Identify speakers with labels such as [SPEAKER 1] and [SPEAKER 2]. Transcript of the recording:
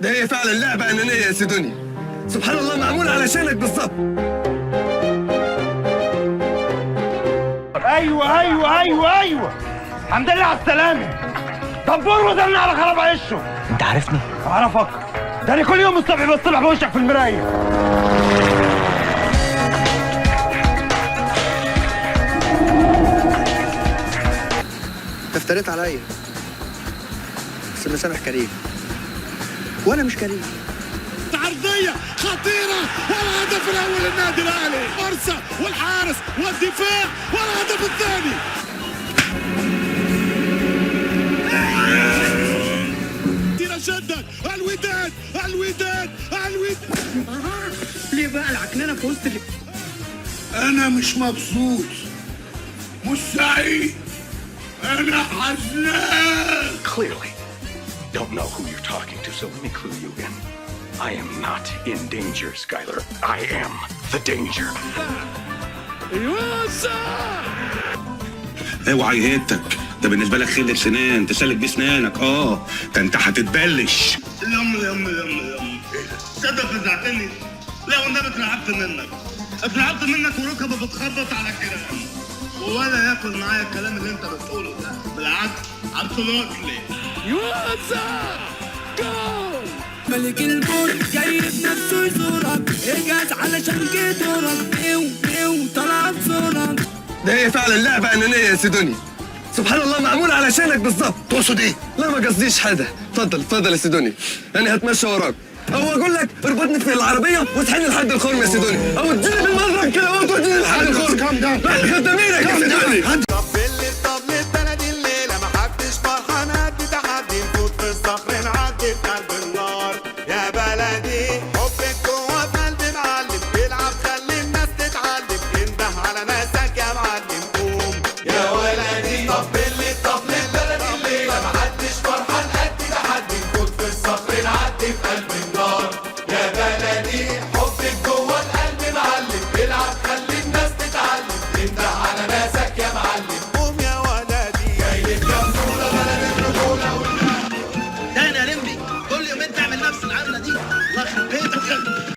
[SPEAKER 1] ده هي فعلا لعبة أنانية يا سيدوني. سبحان الله معمول علشانك بالظبط.
[SPEAKER 2] ايوه الحمد لله على السلامة. دبور وزلنا على خراب عشه.
[SPEAKER 3] انت عارفني؟
[SPEAKER 2] اعرفك، ده انا كل يوم الصبح بطلع بوشك في المراية.
[SPEAKER 4] انت افتريت عليا، بس المسامح كريم وانا مش كريم.
[SPEAKER 5] عرضية خطيرة والهدف الأول للنادي الأهلي، فرصة والحارس والدفاع والهدف الثاني. جدا الوداد.
[SPEAKER 4] ليه بقى العكنانة في وسط
[SPEAKER 5] أنا مش مبسوط، مش سعيد، أنا حزنان.
[SPEAKER 6] Clearly, don't know who you're talking to, so let me clue you in. I am not in danger, Skylar. I am the danger.
[SPEAKER 7] اوعى يهتك، ده بالنسبه لك خله سنان تسلك بيه سنانك. ده انت هتتبلش.
[SPEAKER 5] يم صدق فزعتني. لا والنبي اترعبت منك وركبه بتخبط على كلام، ولا ياكل معايا الكلام اللي انت بتقوله ده. بالعكس ابسولوتلي يوسع جول.
[SPEAKER 8] ملك البور جاي بنفسه يزورك، اجهز علشان جه دورك. بيو طلع بصورك.
[SPEAKER 1] ده هي فعلا لعبة أنانية يا سيدوني. سبحان الله معمول علشانك بالظبط.
[SPEAKER 7] تقصد ايه؟
[SPEAKER 1] لا ما قصديش حاجة. اتفضل يا سيدوني، أنا هتمشى وراك، أو أقول لك اربطني في العربية واسحبني لحد الخرم يا سيدوني، أو تجيني بالمضرب كده وتوديني لحد الخرم. بعد خدامينك يا سيدوني.